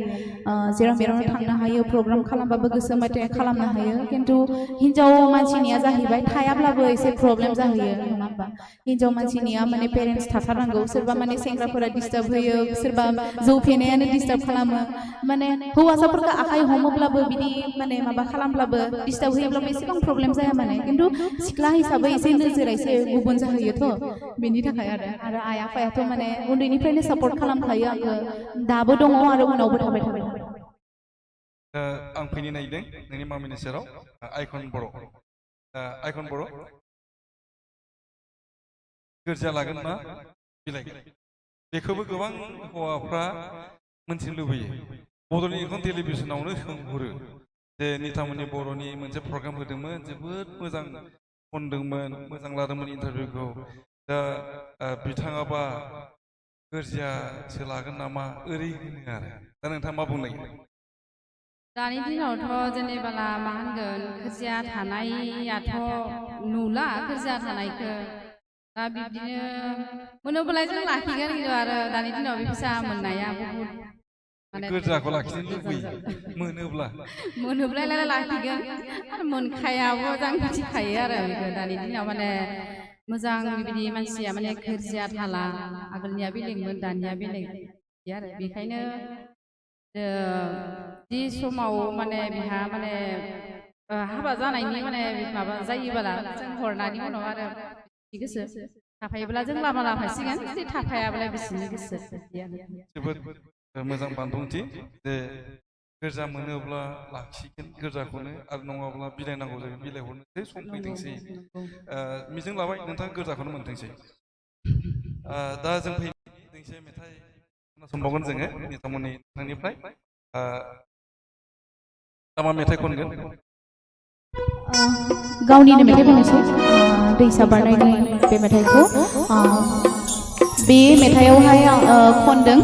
जेराव बेरावनो थांनो हायो प्रग्राम खालामबाबो गोसो मथे खालामनो हायो खिन्थु हिन्जाव मानसिनिया जाहैबाय थायाब्लाबो एसे प्रब्लेम जाहैयो नङा होमबा हिन्जाव मानसिनिया माने पेरेन्ट्स थाथारनांगौ सोरबा माने सेंग्राफोरा डिस्टार्ब होयो सोरबा जौ फेनायानो डिस्टार्ब खालामो माने हौवासाफोरखौ आखाइ हमोब्लाबो बिदि माने माबा खालामब्लाबो डिस्टार्ब होयोब्लाबो एसेबां प्रब्लेम जाया माने खिन्थु सिख्ला हिसाबै एसे नोजोरा एसे गुबुन जाहैयोथ' बेनि थाखाय आरो आइ आफायाथ' माने उन्दैनिफ्रायनो सापर्ट खालामखायो आंखौ दाबो दङ आरो उनावबो थाबाय थागोन आं फैनो नागिरदों नोंनि मामिनि सेराव आइकन बर' गोरजिया लागोन ना बिलाइगोन बेखौबो गोबां हौवाफ्रा मोनथिनो लुबैयो बड'लेण्ड इंखं टेलिभिसनावनो सोंहरो जे नितामनि बर'नि मोनसे प्रग्राम होदोंमोन जोबोद मोजां खनदोंमोन मोजां लादोंमोन इन्टारभिउखौ दा बिथाङाबा गोरजियासो लागोन नामा ओरै होनो आरो दा नोंथाङा मा बुंनो नागिरदों दानि दिनावथ' जेनेबा मा होनगोन गोरजिया थानायाथ' नुला गोरजिया थानायखौ दा बिदिनो मोनोब्लालाय जों लाखिगोन खिन्थु आरो दानि दिनाव बे फैसा मोननाया बहुद माने गोरजाखौ लाखिनो लुबैयो मोनोब्लालाय लाखिगोन आरो मोनखायाबो जों मिथिखायो आरो बेखौ दानि दिनाव माने मोजां बिदि मानसिया माने गोरजिया थाला आगोलनिया बेलेगमोन दानिया बेलेग बिदि आरो बेखायनो जि समाव माने बिहा माने हाबा जानायनि माने माबा जायोबोला जों हरनायनि उनाव आरो गोसो थाफायोब्ला जों लामा लाफासिगोन जुदि थाफायाब्लाय बिसोरनि गोसो जोबोद मोजां बानबुंथि जे गोरजा मोनोब्ला लाखिगोन गोरजाखौनो आरो नङाब्ला बिलाइनांगौ जागोन बिलाइ हरनोसै सम फैथोंसै मिजिं लाबाय नोंथाङा गोरजाखौनो मोनथोंसै दा जों फैनोसै मेथाइ खोनासंबावगोन जोङो नितामनि नोंथांनिफ्राय दा मा मेथाइ खनगोन गावनिनो मेथाइ खननोसै दैसा बारनायनि बे मेथाइखौ बे मेथाइयावहाय खनदों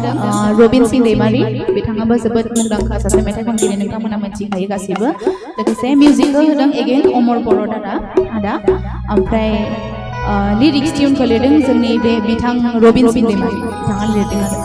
रबिन सिं दैमारि बिथाङाबो जोबोद मुंदांखा सासे मेथाइ खनगिरि नोंथांमोना मिथिखायो गासिबो लोगोसे मिउजिकखौ होदों एगेन अमर बर' आदा ओमफ्राय लिरिक्स टिउनखौ लिरदों जोंनि बे बिथां रबिन सिं दैमारि बिथाङा लिरदों आरो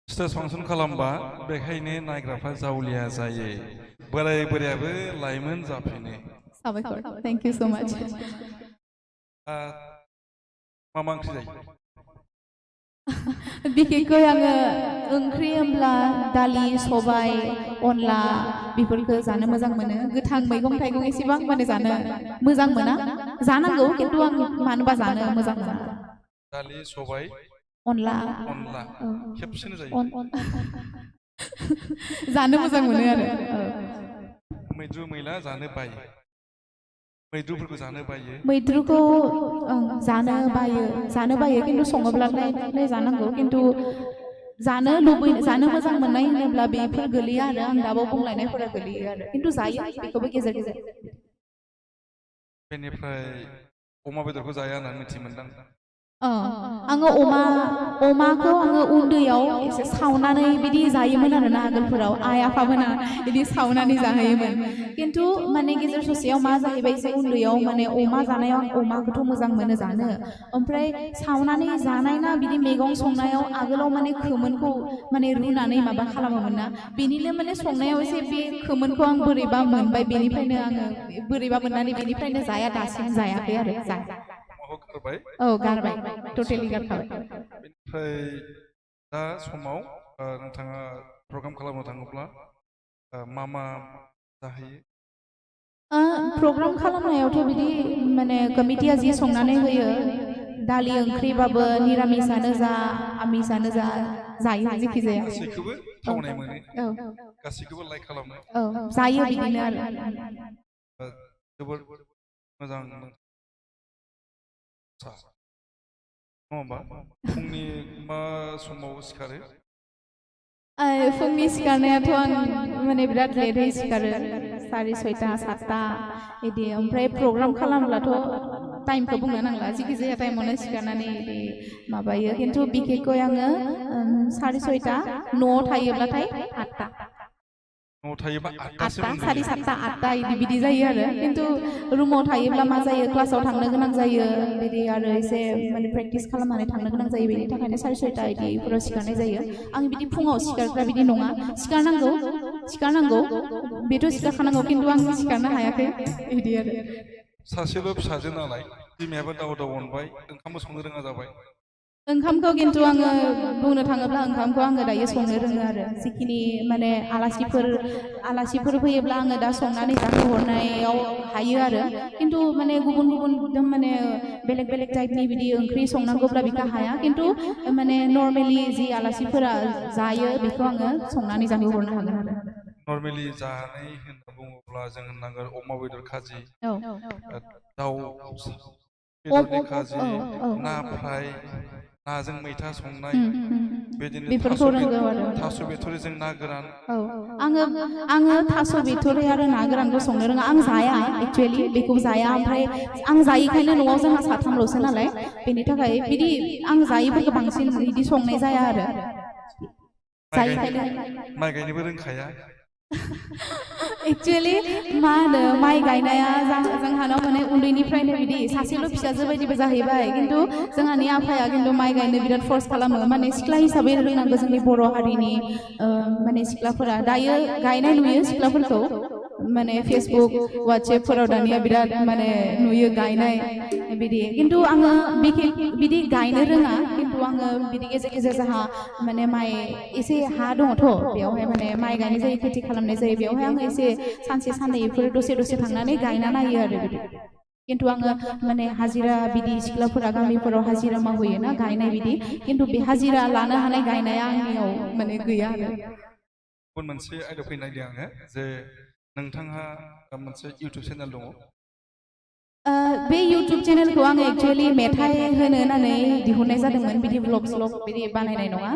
स्टेज फांसन खालामबा बेखायनो नायग्राफ्रा जावलिया जायो बोराय बोरायाबो लाइमोन जाफिनो साबायखर थैंक यू सो मच मा मा ओंख्रि जायो बिखेखै आङो ओंख्रि होनब्ला दालि सबाय अनला बेफोरखौ जानो मोजां मोनो गोथां मैगं थाइगं एसेबां माने जानो मोजां मोना जानांगौ खिन्थु आं मानोबा जानो मोजां मोना दालि सबाय अनला खेबसेनो जायो जानो मोजां मोनो आरो मैद्रु मैला जानो बायो मैद्रुफोरखौ जानो बायो मैद्रुखौ जानो बायो खिन्थु सङोब्लाथाय जानांगौ खिन्थु जानो मोजां मोननाय होनोब्ला बेफोर गोलैया आरो आं दाबो बुंलायनायफोरा गोलैयो आरो खिन्थु जायो बेखौबो गेजेर गेजेर बेनिफ्राय अमा बेदरखौ जाया होननानै मिथिमोनदां आङो अमाखौ आङो उन्दैयाव एसे सावनानै बिदि जायोमोन आरोना आगोलफोराव आइ आफामोना बिदि सावनानै जाहोयोमोन खिन्थु माने गेजेर ससेयाव मा जाहैबाय एसे उन्दैयाव माने अमा जानायाव आं अमाखौथ' मोजां मोनो जानो ओमफ्राय सावनानै जानाय ना बिदि मैगं संनायाव आगोलाव माने खोमोनखौ माने रुनानै माबा खालामोमोन ना बेनिनो माने संनायाव एसे बे खोमोनखौ आं बोरैबा मोनबाय बेनिफ्रायनो आङो बोरैबा मोननानै बेनिफ्रायनो जाया दासिम जायाखै आरो गारबाय टटेलि गारखाबाय बेनिफ्राय दा समाव नोंथाङा प्रग्राम खालामनो थाङोब्ला मा जाहैयो प्रग्राम खालामनायावथ' बिदि माने कमिटिया जि संनानै होयो दालि ओंख्रिबाबो निरामिसानो जा आमिसानो जा जायो जेखि जाया गासैखौबो थावनाय मोनो गासैखौबो लाइक खालामो जायो बिदिनो आरो जोबोद मोजां फुंनि मा समाव सिखारो फुंनि सिखारनायाथ' आं माने बिराद लेटै सिखारो 6:30 7:00 बिदि ओमफ्राय प्रग्राम खालामब्लाथ' टाइमखौ बुंनो नांला जिखि जाया टाइमावनो सिखारनानै बिदि माबायो खिन्थु बिखेखै आङो 6:30 न'आव थायोब्लाथाय 8टा न'आव थायोबा 8टा 7:30 8टा बिदि जायो आरो खिन्थु रुमाव थायोब्ला मा जायो क्लासाव थांनो गोनां जायो बिदि आरो एसे माने प्रेक्टिस खालामनानै थांनो गोनां जायो बेनि थाखायनो 6:30 बिदिफोराव सिखारनाय जायो आं बिदि फुङाव सिखारग्रा बिदि नङा सिखारनांगौ बेथ' सिखारखानांगौ खिन्थु आं सिखारनो हायाखै बिदि आरो सासेल' फिसाजो नालाय बिमायाबो दाव दाव अनबाय ओंखामबो संनो रोङा जाबाय ओंखामखौ खिन्थु आङो बुंनो थाङोब्ला ओंखामखौ आङो दायो संनो रोङो आरो जिखिनि माने आलासिफोर फैयोब्ला आङो दा संनानै जाहोहरनायाव हायो आरो खिन्थु माने गुबुन एकदम माने बेलेग टाइपनि बिदि ओंख्रि संनांगौब्ला बेखौ हाया खिन्थु माने नर्मेलि जि आलासिफोरा जायो बेखौ आङो संनानै जाहोहरनो हागोन आरो नर्मेलि जानाय होनना बुङोब्ला जों होननांगोन अमा बेदर खाजि दाउ बेदरनि खाजि ना फ्राय नाजों मैथा संनाय बिदिनो थास' बिथ'रिजों ना गोरान आङो थास' बिथ'रि आरो ना गोरानखौ संनो रोङा आं जाया एक्चुअलि बेखौ जाया ओमफ्राय आं जायिखायनो न'आव जोंहा साथामल'सो नालाय बेनि थाखाय बिदि आं जायिफोरखौ बांसिन बिदि संनाय जाया आरो जायिखायनो माइ गायनोबो रोंखाया एक्चुअलि मा होनो माइ गायनाया जोंहानाव माने उन्दैनिफ्रायनो बिदि सासेल' फिसाजो बायदिबो जाहैबाय खिन्थु जोंहानि आफाया खिन्थु माइ गायनो बिराद फर्स खालामो माने सिख्ला हिसाबै रोंनांगौ जोंनि बर' हारिनि माने सिख्लाफोरा दायो गायनाय नुयो सिख्लाफोरखौ माने फेसबुक वाट्सएपफोराव दानिया बिराद माने नुयो गायनाय बिदि खिन्थु आङो बिदि गायनो रोङा खिन्थु आङो बिदि गेजेर जोंहा माने माइ एसे हा दङथ' बेयावहाय माने माइ गायनाय जायो खेथि खालामनाय जायो बेयावहाय आङो एसे सानसे साननैफोर दसे थांनानै गायना नायो आरो बिदि खिन्थु आङो माने हाजिरा बिदि सिख्लाफोरा गामिफोराव हाजिरा मावहैयो ना गायनाय बिदि खिन्थु बे हाजिरा लानो हानाय गायनाया आंनियाव माने गैया आरो गुबुन मोनसे आयदा फैनो नागिरदों आङो जे नोंथांहा मोनसे इउटुब चेनेल दङ बे इउटुब चेनेलखौ आङो एक्चुअलि मेथाइ होनो होननानै दिहुननाय जादोंमोन बिदि ब्लग बिदि बानायनाय नङा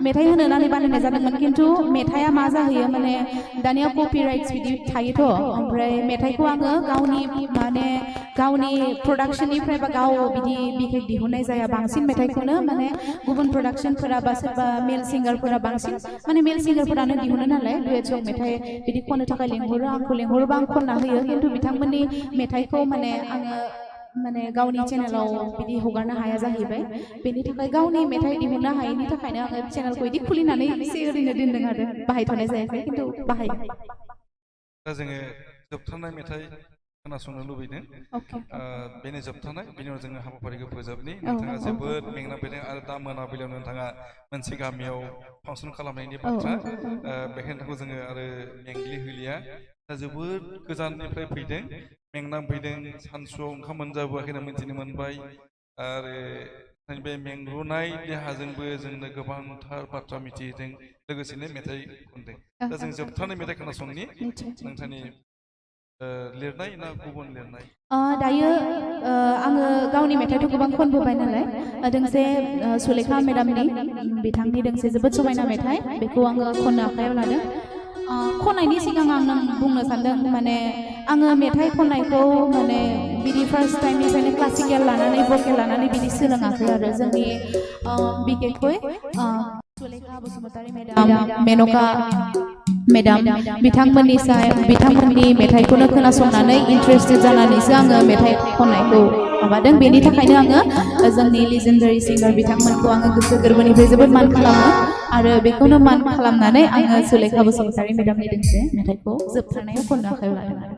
मेथाइ होनो होननानै बानायनाय जादोंमोन खिन्थु मेथाइआ मा जाहैयो माने दानिया कपिराइट्स बिदि थायोथ' ओमफ्राय मेथाइखौ आङो गावनि प्रडाक्शननिफ्राय बा गाव बिदि बिखेक दिहुननाय जाया बांसिन मेथाइखौनो माने गुबुन प्रडाक्शनफोरा बा सोरबा मेल सिंगारफोरा बांसिन माने मेल सिंगारफोरानो दिहुनो नालाय डुएट सं मेथाइ बिदि खननो थाखाय लेंहरो आंखौ लेंहरोबा आं खनना होयो खिन्थु बिथांमोननि मेथाइखौ माने आङो माने गावनि चेनेलाव बिदि हगारनो हाया जाहैबाय बेनि थाखाय गावनि मेथाइ दिहुननो हायैनि थाखायनो आङो चेनेलखौ बिदि खुलिनानै एसे ओरैनो दोनदों आरो बाहायथ'नाय जायाखै खिन्थु बाहाय दा जोङो जोबथारनाय मेथाइ खोनासंनो लुबैदों बेनो जोबथारनाय बेनि उनाव जोङो हाबाफारिखौ फोजोबनि नोंथाङा जोबोद मेंना फैदों आरो दा मोनाबिलियाव नोंथाङा मोनसे गामियाव फांसन खालामनायनि बाथ्रा बेखायनो नोंथांखौ जोङो आरो मेंग्लिहोलिया दा जोबोद गोजाननिफ्राय फैदों मेंना फैदों सानसुआव ओंखाम मोनजाबोआखै होनना मिथिनो मोनबाय आरो बे मेंग्रुनाय देहाजोंबो जोंनो गोबांथार बाथ्रा मिथिहोदों लोगोसेनो मेथाइ खनदों दा जों जोबथारनाय मेथाइ खोनासंनि नोंथांनि लिरनाय ना गुबुन लिरनाय दायो आङो गावनि मेथाइखौ गोबां खनबोबाय नालाय दोंसे सुलेखा मेडामनि बिथांनि दोंसे जोबोद समायना मेथाइ बेखौ आङो खननो आखायाव लादों खननायनि सिगां आं बुंनो सानदों माने आङो मेथाइ खननायखौ माने बिदि फार्स्ट टाइमनिफ्रायनो क्लासिकेल लानानै भकेल लानानै बिदि सोलोङाखै आरो जोंनि बिखेखै सुलेखा बसुमतारी मेडाम मेनका मेडाम बिथांमोननि मेथाइखौनो खोनासंनानै इन्टारेस्टेड जानानैसो आङो मेथाइ खननायखौ माबादों बेनि थाखायनो आङो जोंनि लेजेन्डारि सिंगार बिथांमोनखौ आङो गोसो गोरबोनिफ्राय जोबोद मान खालामो आरो बेखौनो मान खालामनानै आङो सुलेखा बसुमतारी मेडामनि दोंसे मेथाइखौ जोबथारनायाव खननो आखायाव लादों आरो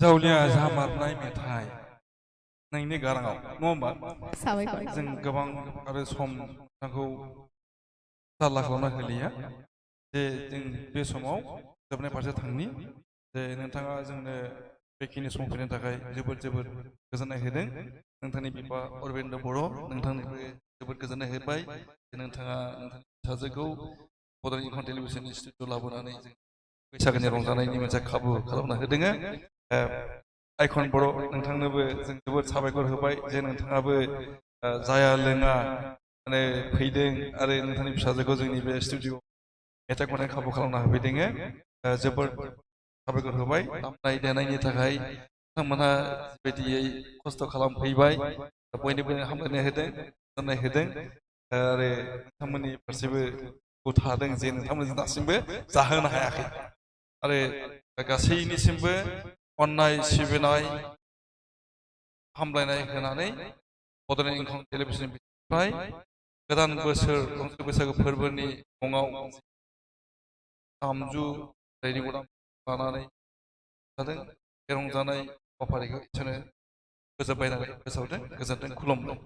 जावलिया जामारनाय मेथाइ नोंनि गाराङाव नङा होमबा जों गोबां आरो सम नोंथांखौ साला खालामना होलिया जे जों बे समाव जोबनाय फारसे थांनि जे नोंथाङा जोंनो बेखिनि सम फैनो थाखाय जोबोद जोबोद गोजोननाय होदों नोंथांनि बिफा अरबिन्द बर' नोंथांनिबो जोबोद गोजोननाय होबाय नोंथाङा नोंथांनि फिसाजोखौ बड'लेण्ड इंखं टेलिभिजननि स्टुडिअ लाबोनानै जों बैसागोनि रंजानायनि मोनसे खाबु खालामना होदों आइकन बर' नोंथांनोबो जों जोबोद साबायखर होबाय जे नोंथाङाबो जाया लोङा माने फैदों आरो नोंथांनि फिसाजोखौ जोंनि बे स्टुडिअ मेथाइ खननाय खाबु खालामना होफैदों जोबोद साबायखर होबाय दामनाय देनायनि थाखाय बिथांमोनहा बायदियै खस्थ' खालामफैबाय बयनोबो हामलायनाय होदों गोजोननाय होदों आरो नोंथांमोननि फारसेबो थादों जे नोंथांमोनजों दासिमबो जाहोनो हायाखै आरो गासैनिसिमबो अननाय सिबिनाय हामलायनाय होनानै बड'लेण्ड इंखं टेलिभिजननिफ्राय गोदान बोसोर बैसागो फोरबोनि मुङाव दामजु रेडिअ लानानै थादों बे रंजानाय हाबाफारिखौ इसोरनो फोजोबबाय होननानै फोसावदों गोजोन्थों खुलुमबाय